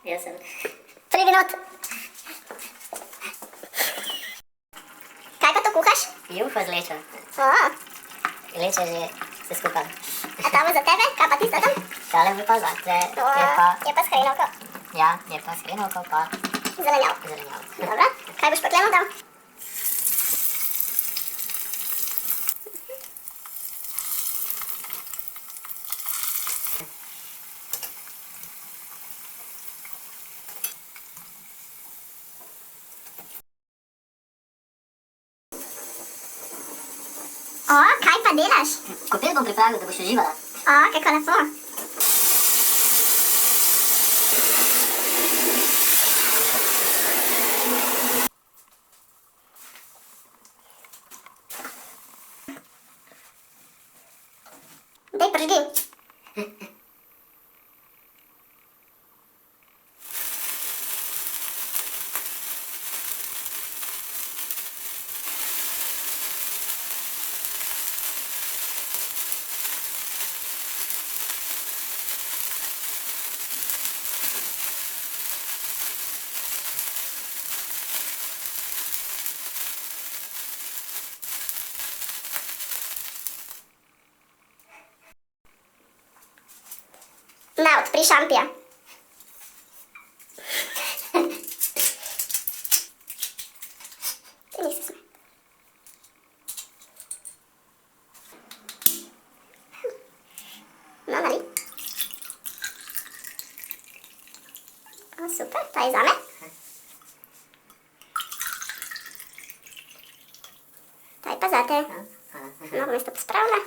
Já jsem. Privinut. Kaj pa to kuhaš? Juho z lečo. Lečo že se skupaj. A tamo za tebe? Kaj pa ti tam? Tale bi pa zate. Je pa s hrenovko. Ja, je pa s hrenovko pa Zelenjav. zelenjav. Dobro. Kaj boš pa klemo dal? Kaj pa delaš? Kopel bom pripravil, da boš uživala. Kako lepo. Dej, prižgi. Na, odpri šampija. Ti nisi smej. No, nali. Super, ta je zame. Ta je pa zate. No, bom jaz to pospravila.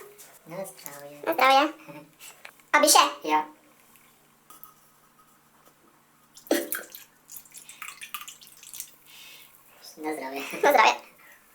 Na zdravje. Na zdravje. A bi še? Ja. Na zdravje. Na zdravje.